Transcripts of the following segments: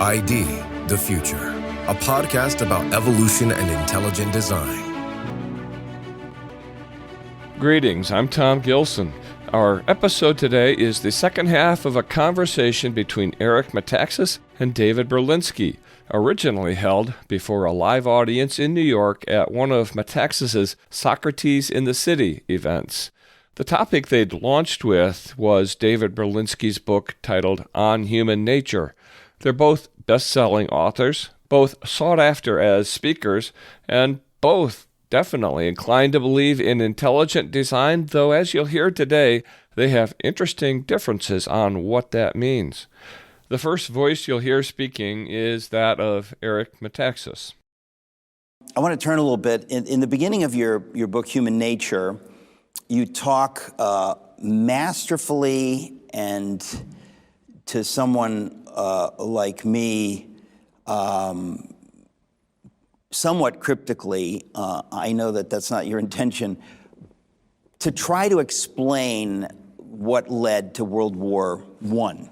ID, the Future, a podcast about evolution and intelligent design. Greetings, I'm Tom Gilson. Our episode today is the second half of a conversation between Eric Metaxas and David Berlinski, originally held before a live audience in New York at one of Metaxas's Socrates in the City events. The topic they'd launched with was David Berlinski's book titled On Human Nature. They're both best-selling authors, both sought after as speakers, and both definitely inclined to believe in intelligent design, though as you'll hear today, they have interesting differences on what that means. The first voice you'll hear speaking is that of Eric Metaxas. I want to turn a little bit. In the beginning of your book, Human Nature, you talk masterfully and to someone like me, somewhat cryptically, I know that that's not your intention, to try to explain what led to World War I.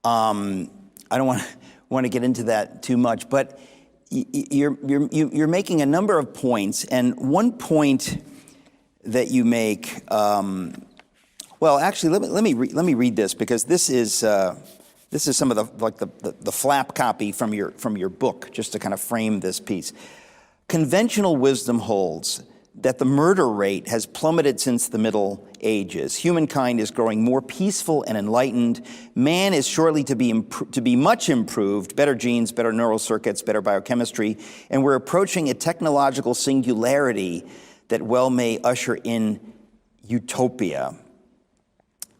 I don't want to get into that too much, but you're making a number of points, and one point that you make, well, actually, let me read this, because this is some of the flap copy from your book, just to kind of frame this piece. Conventional wisdom holds that the murder rate has plummeted since the Middle Ages. Humankind is growing more peaceful and enlightened. Man is shortly to be much improved, better genes, better neural circuits, better biochemistry, and we're approaching a technological singularity that well may usher in utopia.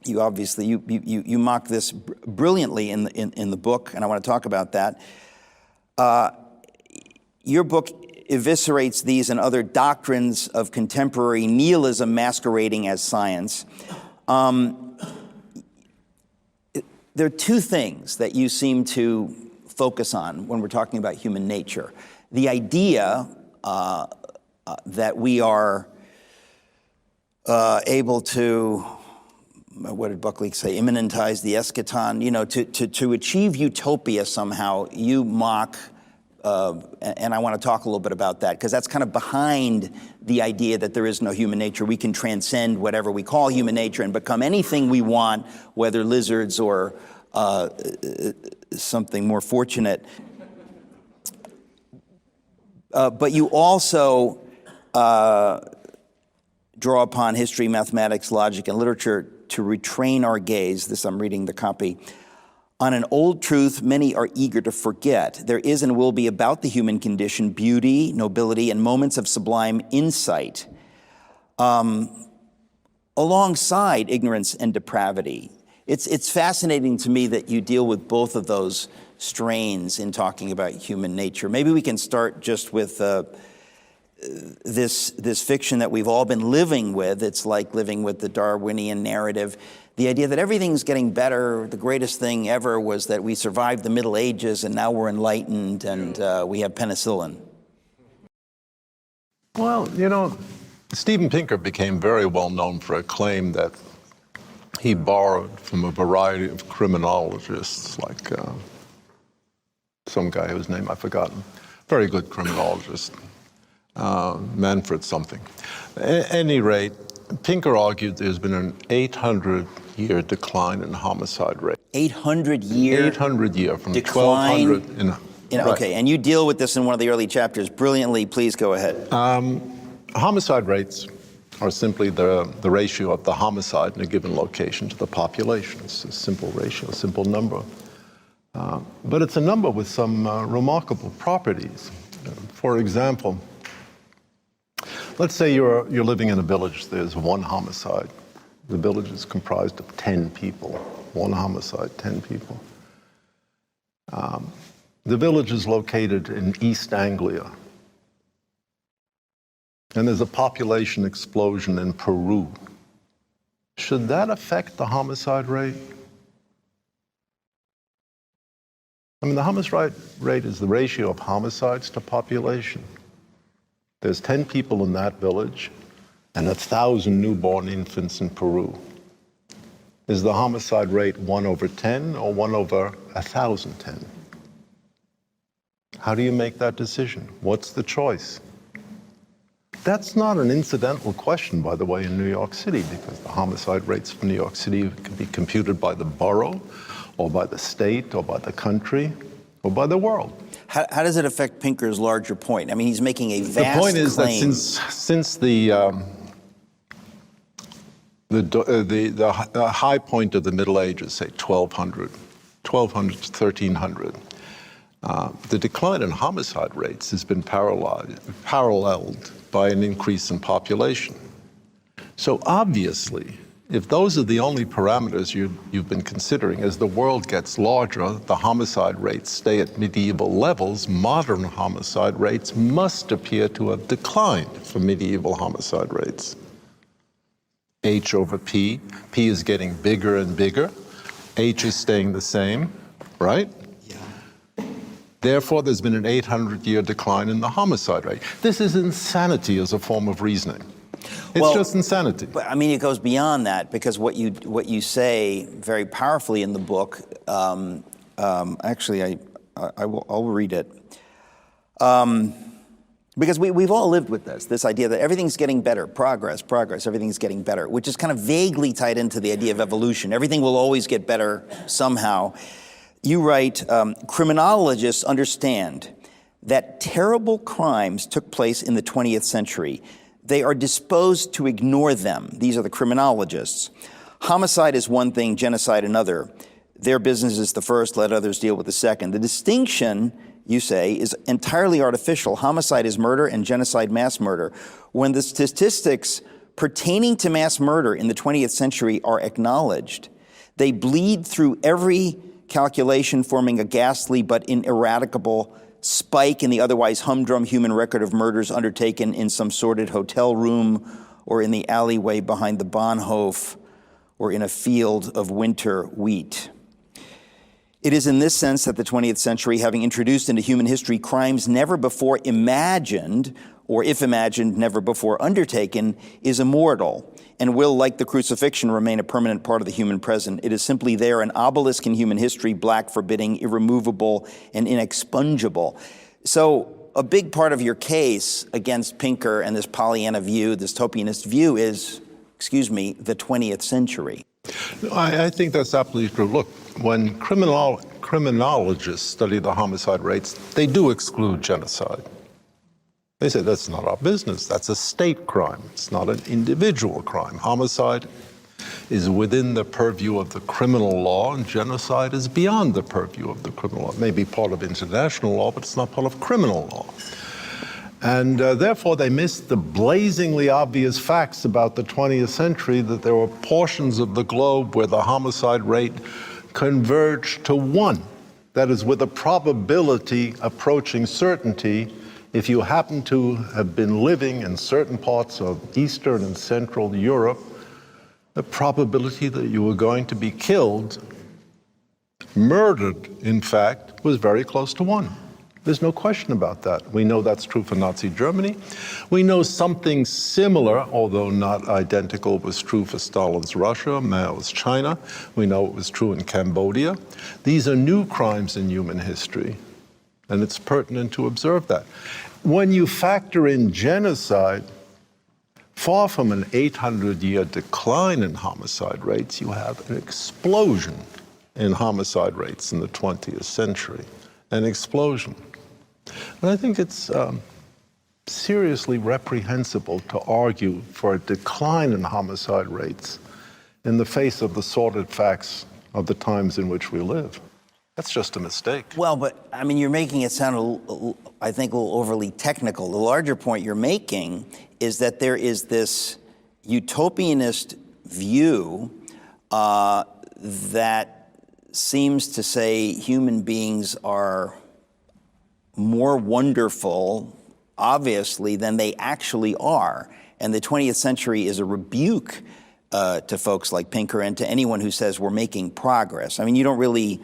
You obviously you mock this brilliantly in the book, and I want to talk about that. Your book eviscerates these and other doctrines of contemporary nihilism masquerading as science. There are two things that you seem to focus on when we're talking about human nature. The idea that we are able to, what did Buckley say, immanentize the eschaton, to achieve utopia somehow. You mock, and I want to talk a little bit about that, because that's kind of behind the idea that there is no human nature. We can transcend whatever we call human nature and become anything we want, whether lizards or something more fortunate. But you also draw upon history, mathematics, logic, and literature to retrain our gaze, this I'm reading the copy, on an old truth many are eager to forget. There is and will be about the human condition beauty, nobility, and moments of sublime insight, alongside ignorance and depravity. It's fascinating to me that you deal with both of those strains in talking about human nature. Maybe we can start just with this fiction that we've all been living with. It's like living with the Darwinian narrative. The idea that everything's getting better, the greatest thing ever was that we survived the Middle Ages and now we're enlightened and we have penicillin. Well, Steven Pinker became very well known for a claim that he borrowed from a variety of criminologists, like some guy whose name I've forgotten, very good criminologist. Manfred something. At any rate, Pinker argued there's been an 800-year decline in homicide rate. 800-year? 800-year, from decline 1200. Right. Okay, and you deal with this in one of the early chapters brilliantly. Please go ahead. Homicide rates are simply the ratio of the homicide in a given location to the population. It's a simple ratio, a simple number. But it's a number with some remarkable properties. For example, let's say you're living in a village, there's one homicide. The village is comprised of 10 people. One homicide, 10 people. The village is located in East Anglia. And there's a population explosion in Peru. Should that affect the homicide rate? I mean, the homicide rate is the ratio of homicides to population. There's 10 people in that village and 1,000 newborn infants in Peru. Is the homicide rate 1/10 or 1/1,010? How do you make that decision? What's the choice? That's not an incidental question, by the way, in New York City, because the homicide rates for New York City can be computed by the borough, or by the state, or by the country, or by the world. How does it affect Pinker's larger point? I mean, he's making a vast The point is claim. that since the high point of the Middle Ages, say 1200 to 1300, the decline in homicide rates has been paralleled by an increase in population. So obviously, if those are the only parameters you've been considering, as the world gets larger, the homicide rates stay at medieval levels, modern homicide rates must appear to have declined from medieval homicide rates. H over P. P is getting bigger and bigger. H is staying the same, right? Yeah. Therefore, there's been an 800-year decline in the homicide rate. This is insanity as a form of reasoning. It's just insanity. But I mean, it goes beyond that, because what you say very powerfully in the book. Actually, I'll read it. Because we've all lived with this idea that everything's getting better, progress, everything's getting better, which is kind of vaguely tied into the idea of evolution. Everything will always get better somehow. You write, criminologists understand that terrible crimes took place in the 20th century. They are disposed to ignore them. These are the criminologists. Homicide is one thing, genocide another. Their business is the first, let others deal with the second. The distinction, you say, is entirely artificial. Homicide is murder and genocide mass murder. When the statistics pertaining to mass murder in the 20th century are acknowledged, they bleed through every calculation, forming a ghastly but ineradicable spike in the otherwise humdrum human record of murders undertaken in some sordid hotel room or in the alleyway behind the Bahnhof or in a field of winter wheat. It is in this sense that the 20th century, having introduced into human history crimes never before imagined, or if imagined, never before undertaken, is immortal and will, like the crucifixion, remain a permanent part of the human present. It is simply there, an obelisk in human history, black, forbidding, irremovable, and inexpungible. So a big part of your case against Pinker and this Pollyanna view, this utopianist view, is, the 20th century. I think that's absolutely true. Look, when criminologists study the homicide rates, they do exclude genocide. They say that's not our business. That's a state crime. It's not an individual crime. Homicide is within the purview of the criminal law, and genocide is beyond the purview of the criminal law. It may be part of international law, but it's not part of criminal law. And therefore, they missed the blazingly obvious facts about the 20th century, that there were portions of the globe where the homicide rate converged to 1. That is, with a probability approaching certainty. If you happen to have been living in certain parts of Eastern and Central Europe, the probability that you were going to be killed, murdered, in fact, was very close to 1. There's no question about that. We know that's true for Nazi Germany. We know something similar, although not identical, was true for Stalin's Russia, Mao's China. We know it was true in Cambodia. These are new crimes in human history, and it's pertinent to observe that. When you factor in genocide, far from an 800-year decline in homicide rates, you have an explosion in homicide rates in the 20th century. An explosion. And I think it's seriously reprehensible to argue for a decline in homicide rates in the face of the sordid facts of the times in which we live. That's just a mistake. Well, but I mean, you're making it sound, I think, a little overly technical. The larger point you're making is that there is this utopianist view that seems to say human beings are more wonderful, obviously, than they actually are. And the 20th century is a rebuke to folks like Pinker and to anyone who says we're making progress. I mean, you don't really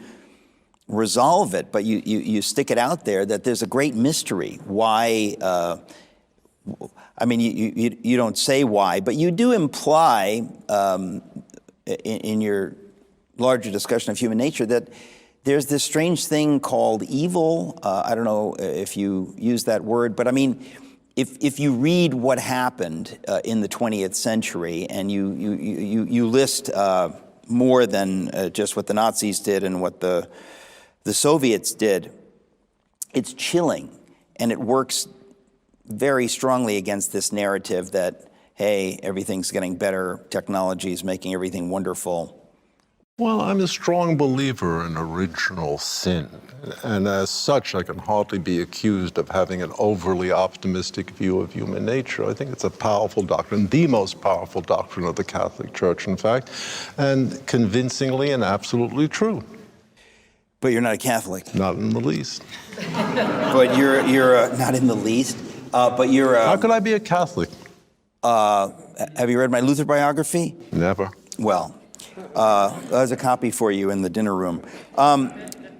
resolve it, but you stick it out there that there's a great mystery. Why, I mean, you don't say why, but you do imply in your larger discussion of human nature that there's this strange thing called evil. I don't know if you use that word, but I mean, if you read what happened in the 20th century and you list more than just what the Nazis did and what the Soviets did, it's chilling, and it works very strongly against this narrative that, hey, everything's getting better, technology is making everything wonderful. Well, I'm a strong believer in original sin, and as such, I can hardly be accused of having an overly optimistic view of human nature. I think it's a powerful doctrine, the most powerful doctrine of the Catholic Church, in fact, and convincingly and absolutely true. But you're not a Catholic. Not in the least. But you're not in the least. But you're. How could I be a Catholic? Have you read my Luther biography? Never. Well, there's a copy for you in the dinner room.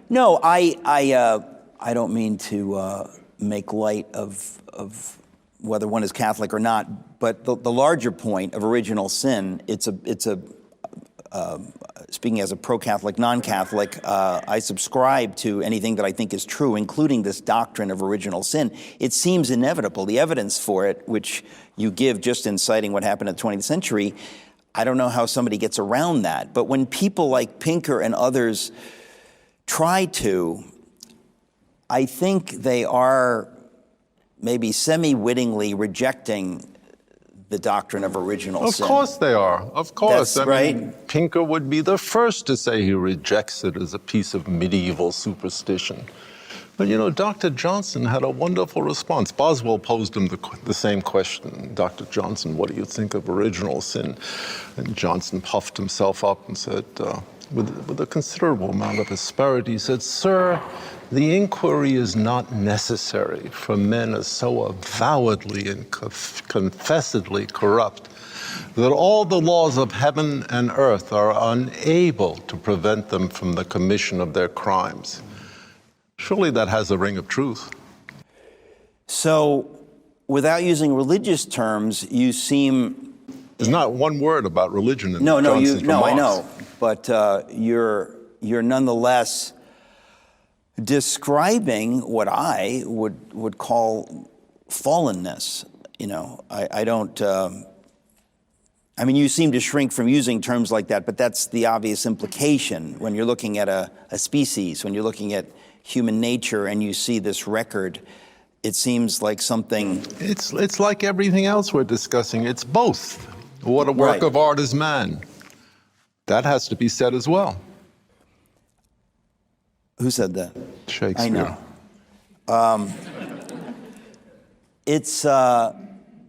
No, I don't mean to make light of whether one is Catholic or not. But the larger point of original sin, it's a speaking as a pro-Catholic, non-Catholic, I subscribe to anything that I think is true, including this doctrine of original sin. It seems inevitable. The evidence for it, which you give just in citing what happened in the 20th century, I don't know how somebody gets around that. But when people like Pinker and others try to, I think they are maybe semi-wittingly rejecting the doctrine of original sin. Of course they are. Of course. That's right. Mean, Pinker would be the first to say he rejects it as a piece of medieval superstition. But you know, Dr. Johnson had a wonderful response. Boswell posed him the same question. Dr. Johnson, what do you think of original sin? And Johnson puffed himself up and said, with a considerable amount of asperity, he said, "Sir, the inquiry is not necessary for men as so avowedly and confessedly corrupt that all the laws of heaven and earth are unable to prevent them from the commission of their crimes." Surely that has a ring of truth. So, without using religious terms, you seem... There's not one word about religion in No, Johnson's remarks. I know, but you're nonetheless describing what I would call fallenness. You know, I don't. I mean, you seem to shrink from using terms like that, but that's the obvious implication when you're looking at a species, when you're looking at human nature, and you see this record. It seems like something. It's like everything else we're discussing. It's both. What a work of art is man. That has to be said as well. Who said that? Shakespeare. I know. It's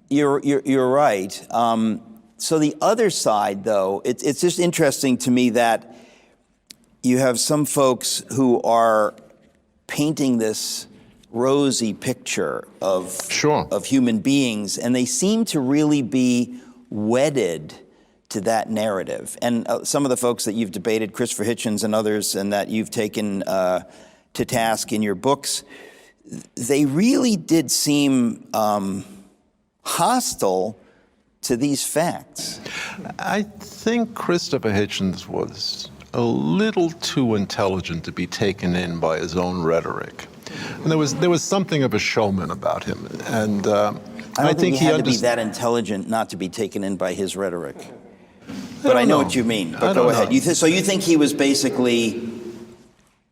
you're right. So the other side, though, it's just interesting to me that you have some folks who are painting this rosy picture of human beings, and they seem to really be wedded to that narrative. And some of the folks that you've debated, Christopher Hitchens and others, and that you've taken to task in your books, they really did seem hostile to these facts. I think Christopher Hitchens was a little too intelligent to be taken in by his own rhetoric. And there was something of a showman about him. And I think he had to be that intelligent not to be taken in by his rhetoric. But I know what you mean. But go ahead. So you think he was basically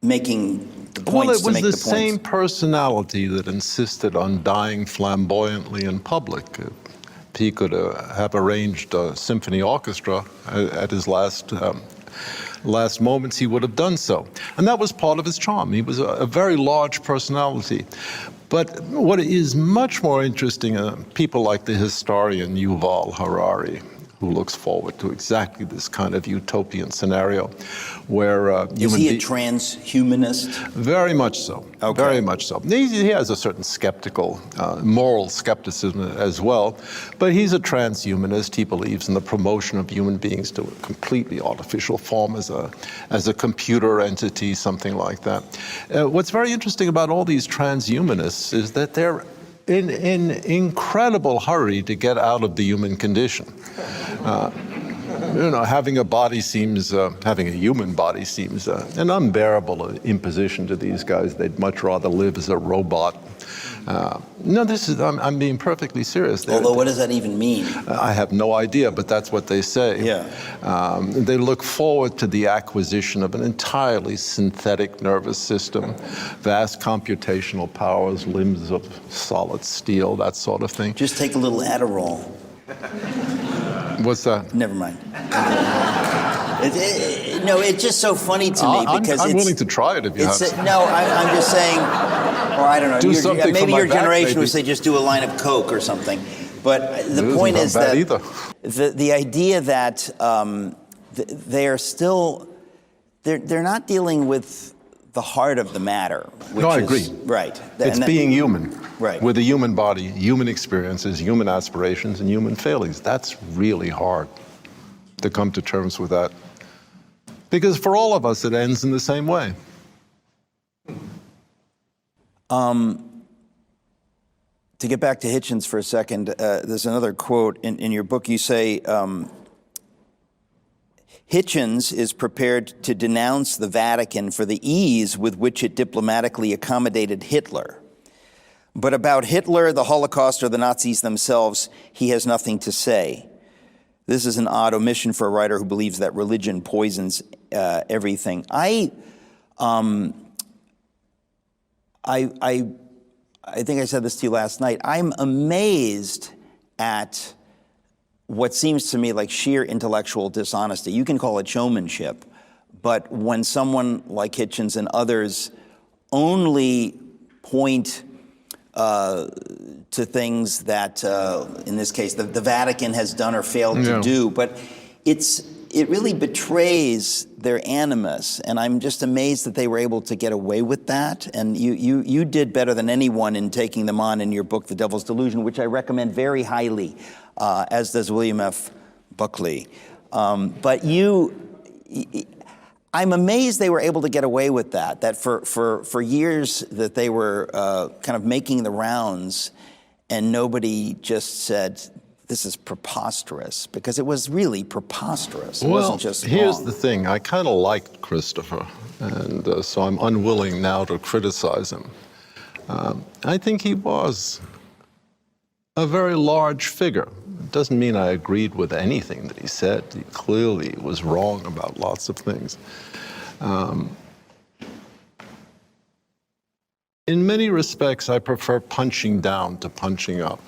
making the points to make the points? Well, it was the same personality that insisted on dying flamboyantly in public. If he could have arranged a symphony orchestra at his last moments, he would have done so. And that was part of his charm. He was a very large personality. But what is much more interesting, people like the historian Yuval Harari, who looks forward to exactly this kind of utopian scenario where is he a transhumanist? Very much so. Okay. Very much so. He has a certain skeptical, moral skepticism as well, but he's a transhumanist. He believes in the promotion of human beings to a completely artificial form as a computer entity, something like that. What's very interesting about all these transhumanists is that they're in incredible hurry to get out of the human condition. having a human body seems an unbearable imposition to these guys. They'd much rather live as a robot. I'm being perfectly serious. Although, what does that even mean? I have no idea, but that's what they say. Yeah. They look forward to the acquisition of an entirely synthetic nervous system, vast computational powers, limbs of solid steel, that sort of thing. Just take a little Adderall. What's that? Never mind. It's just so funny to me because I'm willing to try it if you have. I'm just saying, or I don't know. Maybe your generation would say just do a line of Coke or something. But the point is that the idea that they are still, they're not dealing with the heart of the matter. No, I agree. Right. It's being human. Right. With a human body, human experiences, human aspirations, and human failings. That's really hard to come to terms with that. Because for all of us, it ends in the same way. To get back to Hitchens for a second, there's another quote in your book. You say, Hitchens is prepared to denounce the Vatican for the ease with which it diplomatically accommodated Hitler. But about Hitler, the Holocaust, or the Nazis themselves, he has nothing to say. This is an odd omission for a writer who believes that religion poisons everything. I think I said this to you last night. I'm amazed at what seems to me like sheer intellectual dishonesty. You can call it showmanship, but when someone like Hitchens and others only point to things that, in this case, the Vatican has done or failed to do, but it really betrays their animus, and I'm just amazed that they were able to get away with that. And you did better than anyone in taking them on in your book, The Devil's Delusion, which I recommend very highly, as does William F. Buckley. But I'm amazed they were able to get away with that. That for years that they were kind of making the rounds, and nobody just said, this is preposterous, because it was really preposterous. It wasn't just here's wrong. the thing. I kind of liked Christopher, and so I'm unwilling now to criticize him. I think he was a very large figure. It doesn't mean I agreed with anything that he said. He clearly was wrong about lots of things. In many respects, I prefer punching down to punching up.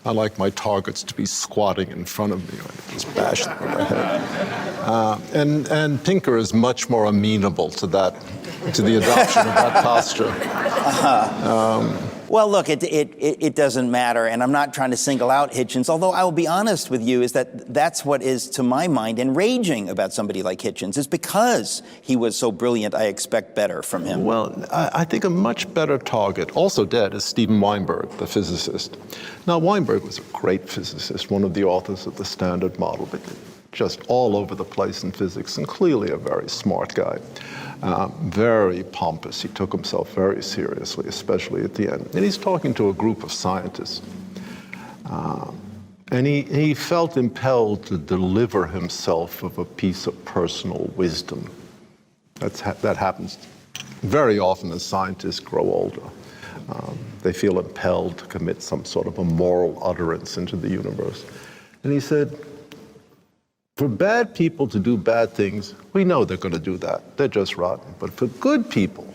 I like my targets to be squatting in front of me. I just bash them in the head. And Pinker is much more amenable to that, to the adoption of that posture. Well, look, it doesn't matter, and I'm not trying to single out Hitchens, although I will be honest with you, is that's what is, to my mind, enraging about somebody like Hitchens, is because he was so brilliant, I expect better from him. Well, I think a much better target, also dead, is Steven Weinberg, the physicist. Now, Weinberg was a great physicist, one of the authors of the Standard Model, but just all over the place in physics, and clearly a very smart guy. Very pompous. He took himself very seriously, especially at the end. And he's talking to a group of scientists. And he felt impelled to deliver himself of a piece of personal wisdom. That happens very often as scientists grow older. They feel impelled to commit some sort of a moral utterance into the universe. And he said, for bad people to do bad things, we know they're going to do that. They're just rotten. But for good people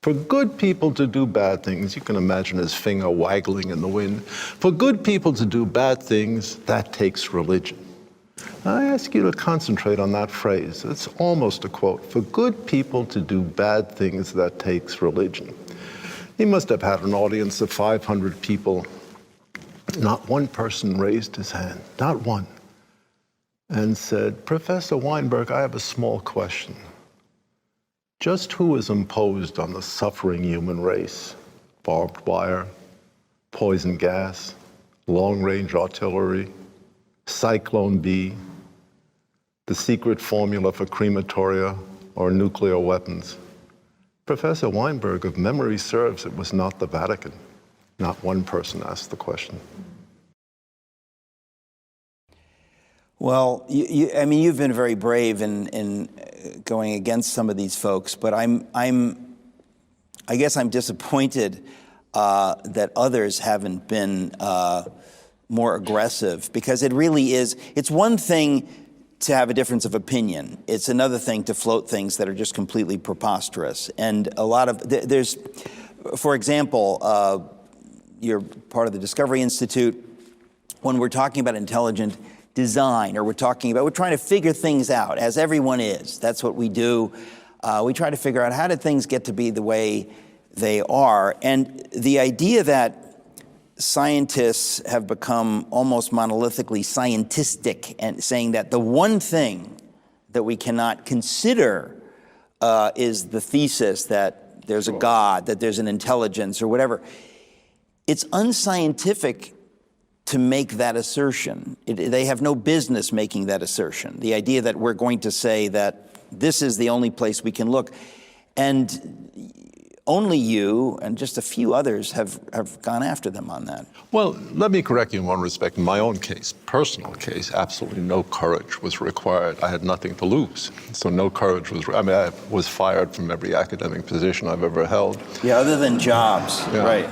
to do bad things, you can imagine his finger waggling in the wind. For good people to do bad things, that takes religion. I ask you to concentrate on that phrase. It's almost a quote. For good people to do bad things, that takes religion. He must have had an audience of 500 people. Not one person raised his hand, not one, and said, Professor Weinberg, I have a small question. Just who is imposed on the suffering human race? Barbed wire, poison gas, long-range artillery, Cyclone B, the secret formula for crematoria or nuclear weapons? Professor Weinberg, if memory serves, it was not the Vatican. Not one person asked the question. Well, I mean, you've been very brave in going against some of these folks, but I guess I'm disappointed that others haven't been more aggressive, because it really is. It's one thing to have a difference of opinion. It's another thing to float things that are just completely preposterous. And a lot of there's, for example, you're part of the Discovery Institute. When we're talking about intelligent design, or we're trying to figure things out, as everyone is. That's what we do. We try to figure out, how did things get to be the way they are? And the idea that scientists have become almost monolithically scientistic, and saying that the one thing that we cannot consider is the thesis that there's a God, that there's an intelligence, or whatever. It's unscientific to make that assertion. They have no business making that assertion. The idea that we're going to say that this is the only place we can look. And only you and just a few others have gone after them on that. Well, let me correct you in one respect. In my own case, personal case, absolutely no courage was required. I had nothing to lose. So no courage was, I was fired from every academic position I've ever held. Yeah, other than jobs, yeah. Right.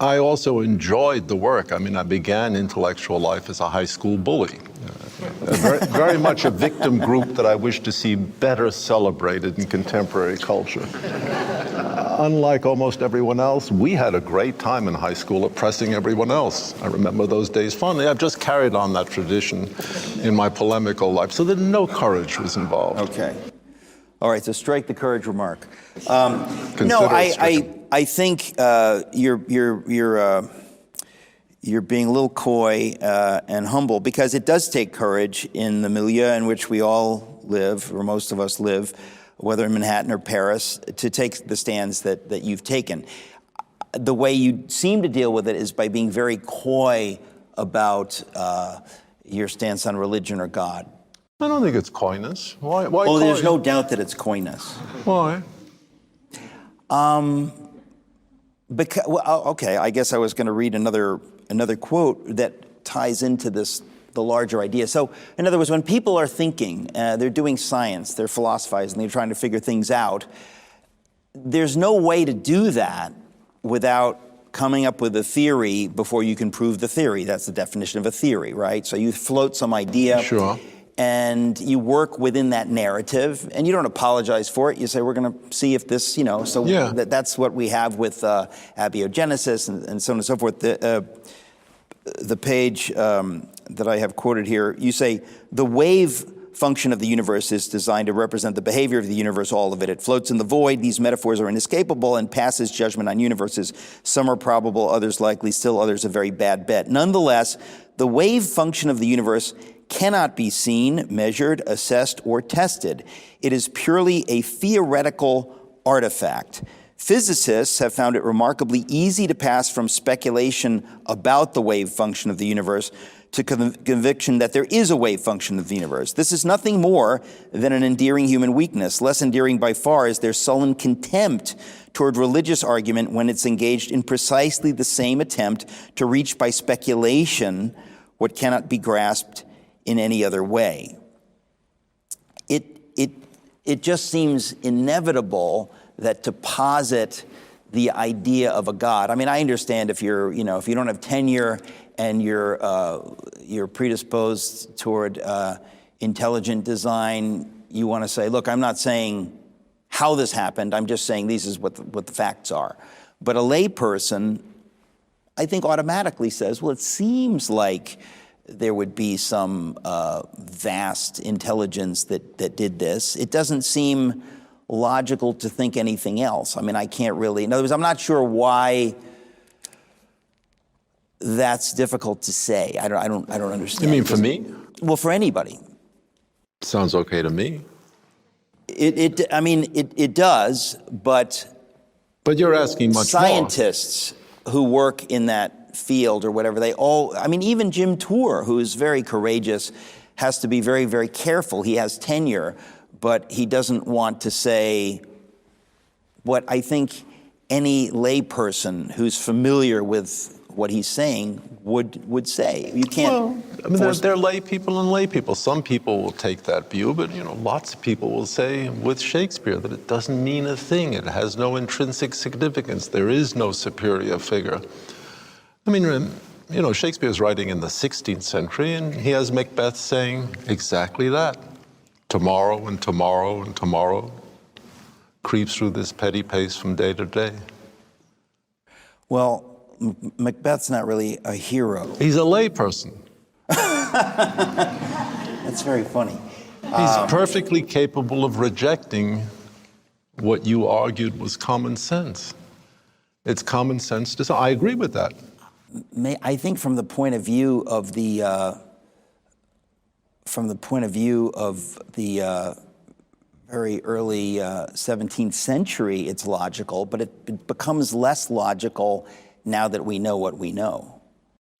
I also enjoyed the work. I mean, I began intellectual life as a high school bully. Very much a victim group that I wish to see better celebrated in contemporary culture. Unlike almost everyone else, we had a great time in high school oppressing everyone else. I remember those days fondly. I've just carried on that tradition in my polemical life, so that no courage was involved. Okay. All right, so strike the courage remark. No, I think you're being a little coy and humble, because it does take courage in the milieu in which we all live, or most of us live, whether in Manhattan or Paris, to take the stands that you've taken. The way you seem to deal with it is by being very coy about your stance on religion or God. I don't think it's coyness. Why Oh, coy? there's no doubt that it's coyness. Why? Because, well, okay, I guess I was going to read another quote that ties into the larger idea. So, in other words, when people are thinking, they're doing science, they're philosophizing, they're trying to figure things out, there's no way to do that without coming up with a theory before you can prove the theory. That's the definition of a theory, right? So you float some idea. Sure. And you work within that narrative, and you don't apologize for it. You say, we're going to see if this, so yeah. That's what we have with Abiogenesis and so on and so forth. The page that I have quoted here, you say, the wave function of the universe is designed to represent the behavior of the universe, all of it. It floats in the void. These metaphors are inescapable and passes judgment on universes. Some are probable, others likely, still others a very bad bet. Nonetheless, the wave function of the universe cannot be seen, measured, assessed, or tested. It is purely a theoretical artifact. Physicists have found it remarkably easy to pass from speculation about the wave function of the universe to conviction that there is a wave function of the universe. This is nothing more than an endearing human weakness. Less endearing by far is their sullen contempt toward religious argument when it's engaged in precisely the same attempt to reach by speculation what cannot be grasped in any other way. It just seems inevitable that to posit the idea of a God. I mean, I understand if you're, if you don't have tenure and you're predisposed toward intelligent design, you want to say, look, I'm not saying how this happened. I'm just saying these is what the facts are. But a layperson, I think, automatically says, well, it seems like there would be some vast intelligence that did this. It doesn't seem logical to think anything else. I mean, I can't really, in other words, I'm not sure why that's difficult to say. I don't understand. You mean for me? Well, for anybody. Sounds okay to me. It does, but you're asking much scientists who work in that field or whatever, even Jim Tour, who is very courageous, has to be very, very careful. He has tenure, but he doesn't want to say what I think any layperson who's familiar with what he's saying would say. You can't. Well, I mean, there are lay people and lay people. Some people will take that view, but lots of people will say with Shakespeare that it doesn't mean a thing. It has no intrinsic significance. There is no superior figure. I mean, Shakespeare's writing in the 16th century, and he has Macbeth saying exactly that. Tomorrow and tomorrow and tomorrow creeps through this petty pace from day to day. Well, Macbeth's not really a hero. He's a lay person. That's very funny. He's perfectly capable of rejecting what you argued was common sense. It's common sense to say, I agree with that. I think from the point of view of the very early 17th century, it's logical, but it becomes less logical now that we know what we know.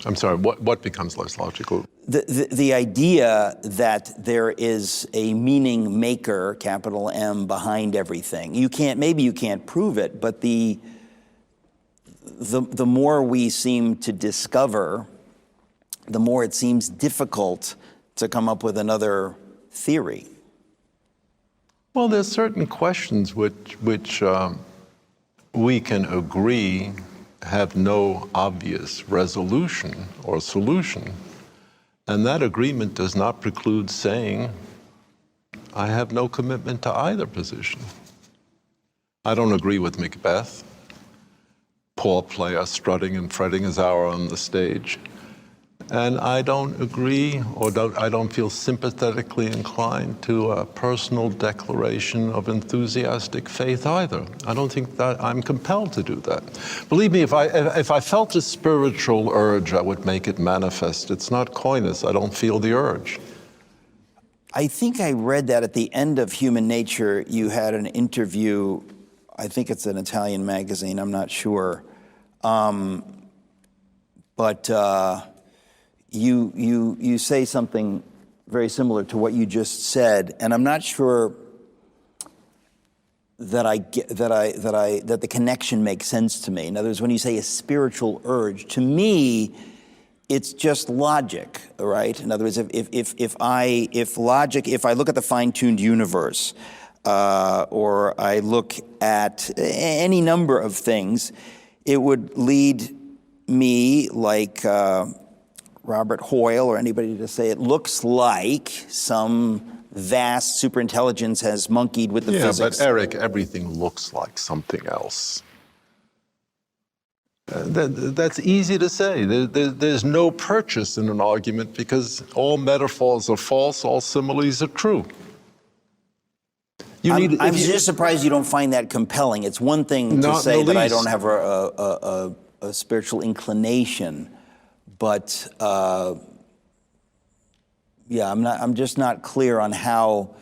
I'm sorry, what becomes less logical? The idea that there is a meaning maker, capital M, behind everything. Maybe you can't prove it, but the more we seem to discover, the more it seems difficult to come up with another theory. Well, there's certain questions which we can agree have no obvious resolution or solution. And that agreement does not preclude saying, I have no commitment to either position. I don't agree with Macbeth. Poor player strutting and fretting his hour on the stage. And I don't agree, or I don't feel sympathetically inclined to a personal declaration of enthusiastic faith either. I don't think that I'm compelled to do that. Believe me, if I felt a spiritual urge, I would make it manifest. It's not coyness. I don't feel the urge. I think I read that at the end of Human Nature, you had an interview, I think it's an Italian magazine, I'm not sure. You say something very similar to what you just said, and I'm not sure that the connection makes sense to me. In other words, when you say a spiritual urge, to me, it's just logic, right? In other words, if I look at the fine-tuned universe, or I look at any number of things, it would lead me, like Robert Hoyle or anybody, to say it looks like some vast superintelligence has monkeyed with the physics. Yeah, but Eric, everything looks like something else. That's easy to say. There's no purchase in an argument because all metaphors are false, all similes are true. I'm just surprised you don't find that compelling. It's one thing to say that I don't have a spiritual inclination, but I'm just not clear on how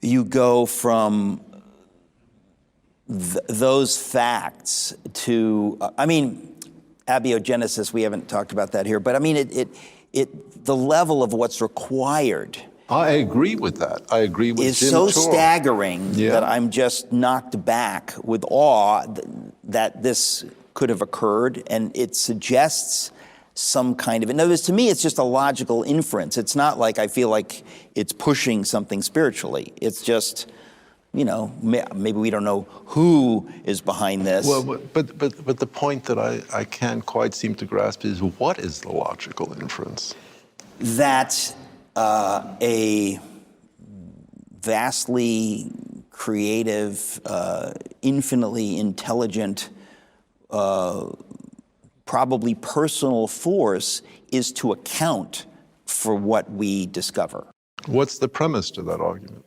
you go from those facts to, abiogenesis, we haven't talked about that here, but the level of what's required. I agree with that. I agree with is Jim so Tor. staggering that I'm just knocked back with awe that this could have occurred, and it suggests some kind of, in other words, to me, it's just a logical inference. It's not like I feel like it's pushing something spiritually. It's just, maybe we don't know who is behind this. Well, but the point that I can't quite seem to grasp is, what is the logical inference? That a vastly creative, infinitely intelligent, probably personal force is to account for what we discover. What's the premise to that argument?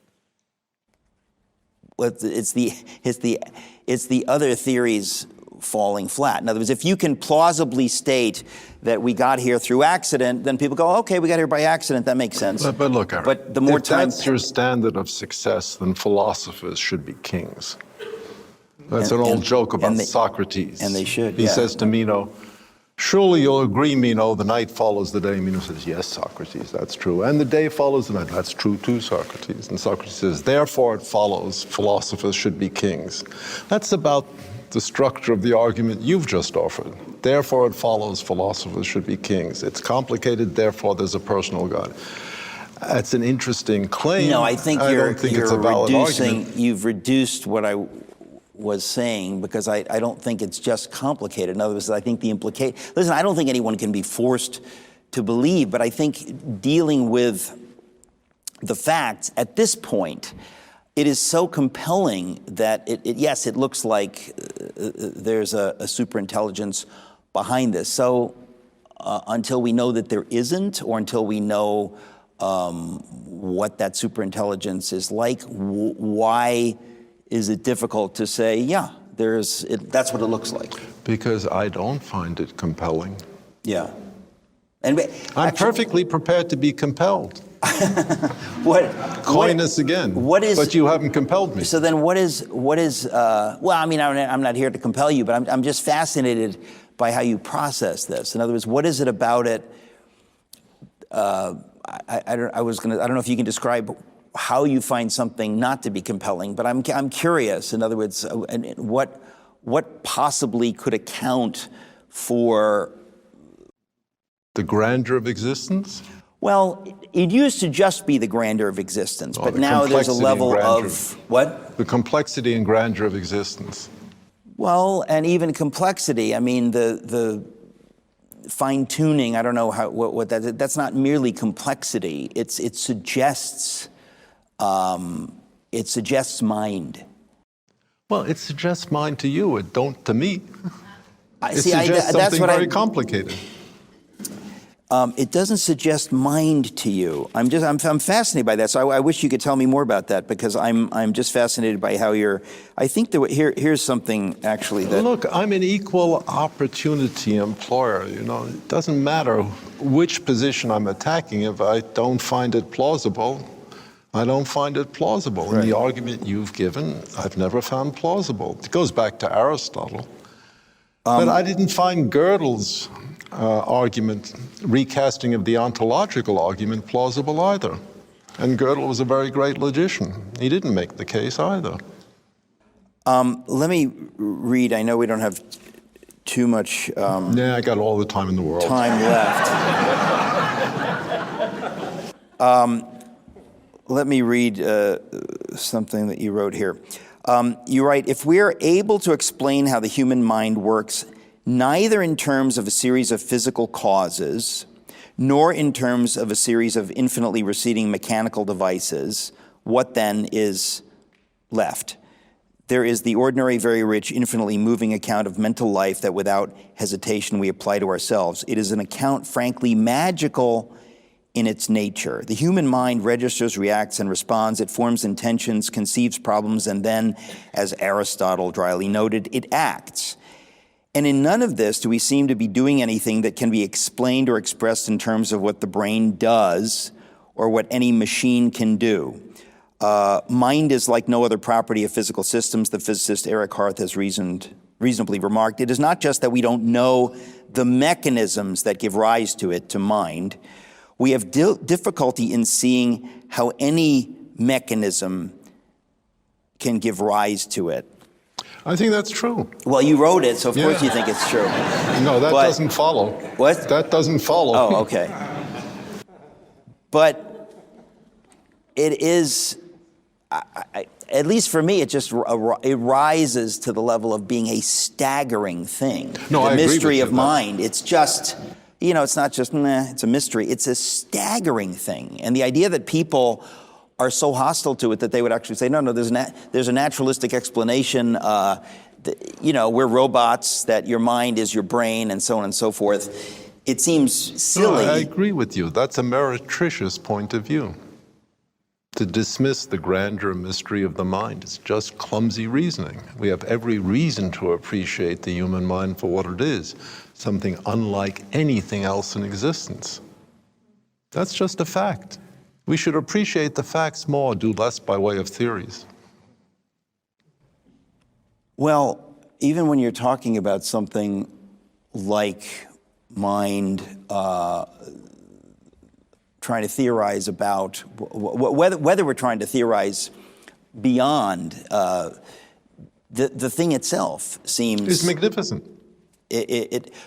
It's the other theories falling flat. In other words, if you can plausibly state that we got here through accident, then people go, okay, we got here by accident, that makes sense. But look, Eric, but the more if time, that's your standard of success, then philosophers should be kings. That's an old joke about Socrates. And they should, He says to Meno, surely you'll agree, Meno, the night follows the day. Meno says, yes, Socrates, that's true. And the day follows the night. That's true too, Socrates. And Socrates says, therefore it follows philosophers should be kings. That's about the structure of the argument you've just offered. Therefore, it follows philosophers should be kings. It's complicated, therefore there's a personal God. That's an interesting claim. No, I think it's a valid argument. You've reduced what I was saying, because I don't think it's just complicated. In other words, I think the implication, listen, I don't think anyone can be forced to believe, but I think dealing with the facts at this point, it is so compelling that yes, it looks like there's a superintelligence behind this. So until we know that there isn't, or until we know what that superintelligence is like, why is it difficult to say, yeah, that's what it looks like? Because I don't find it compelling. Yeah. And I'm perfectly prepared to be compelled. Coin us again. But you haven't compelled me. So then what is well, I mean, I'm not here to compel you, but I'm just fascinated by how you process this. In other words, what is it about it? I don't know if you can describe how you find something not to be compelling, but I'm curious. In other words, what possibly could account for the grandeur of existence? Well, it used to just be the grandeur of existence, but now there's a level of what? The complexity and grandeur of existence. Well, and even complexity. I mean, the fine tuning. I don't know what that's not merely complexity. It suggests mind. Well, it suggests mind to you. It don't to me. It suggests something very complicated. It doesn't suggest mind to you. I'm fascinated by that. So I wish you could tell me more about that, because I'm just fascinated by how you're. I think that here's something actually that. Look, I'm an equal opportunity employer. You know, it doesn't matter which position I'm attacking. If I don't find it plausible, I don't find it plausible. Right. And the argument you've given, I've never found plausible. It goes back to Aristotle. But I didn't find Gödel's argument, recasting of the ontological argument, plausible either. And Gödel was a very great logician. He didn't make the case either. Let me read. I know we don't have too much I got all the time in the world. Time left. Let me read something that you wrote here. You write, if we are able to explain how the human mind works, neither in terms of a series of physical causes, nor in terms of a series of infinitely receding mechanical devices, what then is left? There is the ordinary, very rich, infinitely moving account of mental life that without hesitation we apply to ourselves. It is an account, frankly, magical in its nature. The human mind registers, reacts, and responds. It forms intentions, conceives problems, and then, as Aristotle dryly noted, it acts. And in none of this do we seem to be doing anything that can be explained or expressed in terms of what the brain does or what any machine can do. Mind is like no other property of physical systems, the physicist Eric Harth has reasonably remarked. It is not just that we don't know the mechanisms that give rise to it, to mind. We have difficulty in seeing how any mechanism can give rise to it. I think that's true. Well, you wrote it, so of course you think it's true. No, that doesn't follow. What? That doesn't follow. Oh, okay. But it is, at least for me, it rises to the level of being a staggering thing. No, the I mystery agree with of you, mind. It's just, it's not just, it's a mystery. It's a staggering thing. And the idea that people are so hostile to it that they would actually say, no, there's a naturalistic explanation. We're robots, that your mind is your brain, and so on and so forth. It seems silly. No, I agree with you. That's a meretricious point of view. To dismiss the grandeur and mystery of the mind is just clumsy reasoning. We have every reason to appreciate the human mind for what it is, something unlike anything else in existence. That's just a fact. We should appreciate the facts more, do less by way of theories. Well, even when you're talking about something like mind, trying to theorize about whether we're trying to theorize beyond the thing itself seems... It's magnificent.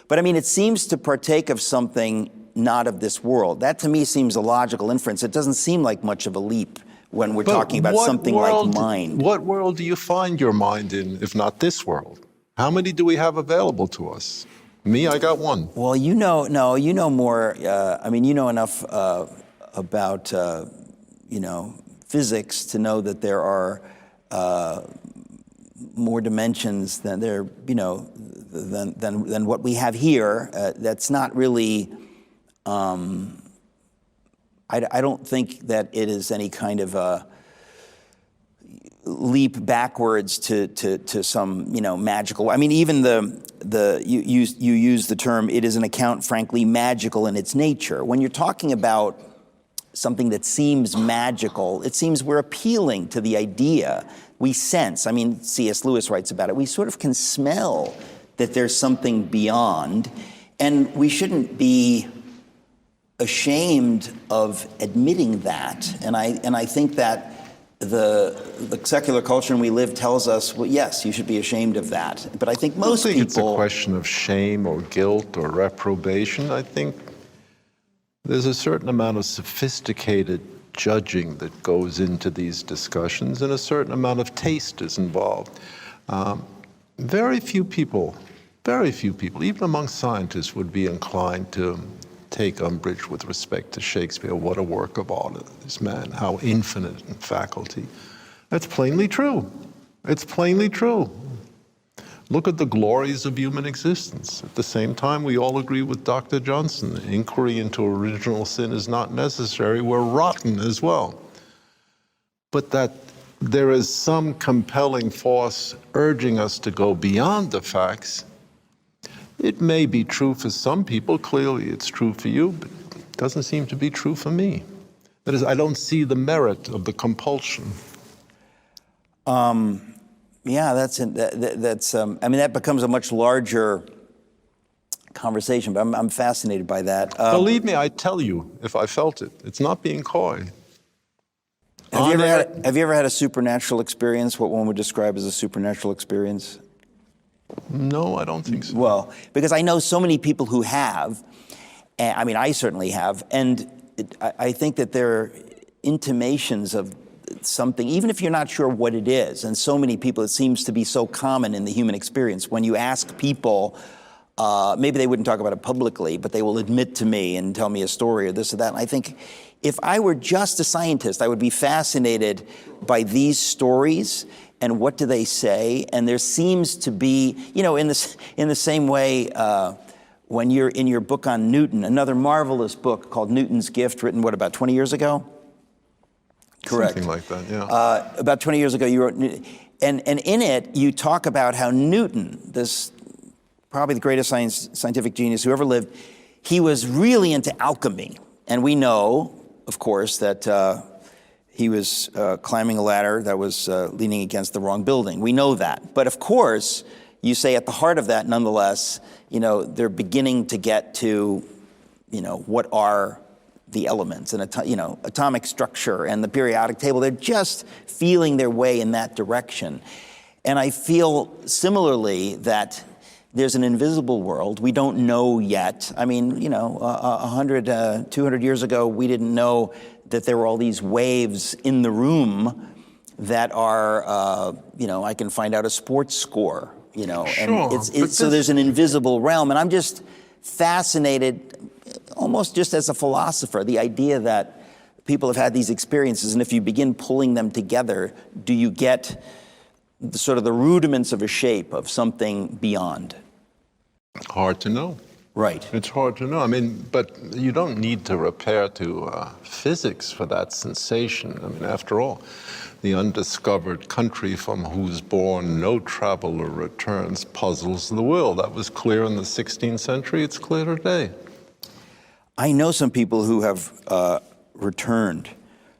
But I mean, it seems to partake of something not of this world. That to me seems a logical inference. It doesn't seem like much of a leap when we're talking about something like mind. What world do you find your mind in, if not this world? How many do we have available to us? Me, I got one. Well, you know more. I mean, you know enough about physics to know that there are more dimensions than than what we have here. That's not really. I don't think that it is any kind of a leap backwards to some magical. I mean, even you use the term. It is an account, frankly, magical in its nature. When you're talking about something that seems magical, it seems we're appealing to the idea. We sense. I mean, C.S. Lewis writes about it. We sort of can smell that there's something beyond, and we shouldn't be ashamed of admitting that. And I think that the secular culture in we live tells us, well, yes, you should be ashamed of that. But I think most people... I don't think it's a question of shame or guilt or reprobation. I think there's a certain amount of sophisticated judging that goes into these discussions, and a certain amount of taste is involved. Very few people, even among scientists, would be inclined to take umbrage with respect to Shakespeare. What a work of art, this man, how infinite in faculty. That's plainly true. It's plainly true. Look at the glories of human existence. At the same time, we all agree with Dr. Johnson. Inquiry into original sin is not necessary. We're rotten as well. But that there is some compelling force urging us to go beyond the facts. It may be true for some people. Clearly, it's true for you, but it doesn't seem to be true for me. That is, I don't see the merit of the compulsion. Yeah, that's. I mean, that becomes a much larger conversation. But I'm fascinated by that. Believe me, I tell you, if I felt it, it's not being coy. Have you ever had a supernatural experience? What one would describe as a supernatural experience? No, I don't think so. Well, because I know so many people who have. I mean, I certainly have, and I think that there are intimations of something, even if you're not sure what it is. And so many people, it seems to be so common in the human experience. When you ask people, maybe they wouldn't talk about it publicly, but they will admit to me and tell me a story or this or that. And I think if I were just a scientist, I would be fascinated by these stories and what do they say. And there seems to be, in the same way, when you're in your book on Newton, another marvelous book called Newton's Gift, written, about 20 years ago? Correct. Something like that, yeah. About 20 years ago, you wrote, and in it, you talk about how Newton, this probably the greatest scientific genius who ever lived, he was really into alchemy. And we know, of course, that he was climbing a ladder that was leaning against the wrong building. We know that. But of course, you say at the heart of that, nonetheless, they're beginning to get to, what are the elements and atomic structure and the periodic table. They're just feeling their way in that direction. And I feel similarly that there's an invisible world we don't know yet. I mean, 100, 200 years ago, we didn't know that there were all these waves in the room that are, I can find out a sports score, Sure, and so there's an invisible realm. And I'm just fascinated, almost just as a philosopher, the idea that people have had these experiences, and if you begin pulling them together, do you get the rudiments of a shape of something beyond? Hard to know. Right. It's hard to know. I mean, but you don't need to repair to physics for that sensation. I mean, after all, the undiscovered country from whose bourne no traveler returns puzzles the world. That was clear in the 16th century. It's clear today. I know some people who have returned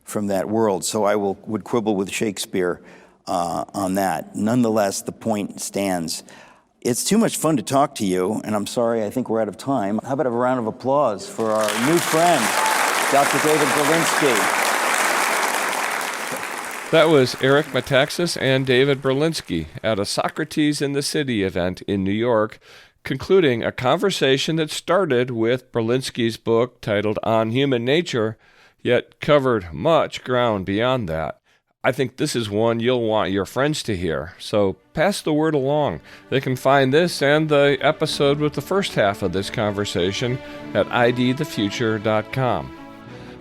from that world, so I would quibble with Shakespeare on that. Nonetheless, the point stands. It's too much fun to talk to you, and I'm sorry, I think we're out of time. How about a round of applause for our new friend, Dr. David Berlinski. That was Eric Metaxas and David Berlinski at a Socrates in the City event in New York, concluding a conversation that started with Berlinski's book titled On Human Nature, yet covered much ground beyond that. I think this is one you'll want your friends to hear, so pass the word along. They can find this and the episode with the first half of this conversation at idthefuture.com.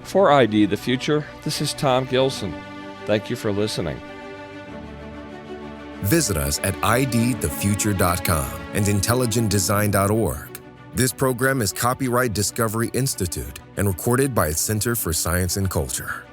For ID the Future, this is Tom Gilson. Thank you for listening. Visit us at idthefuture.com and intelligentdesign.org. This program is copyright Discovery Institute and recorded by its Center for Science and Culture.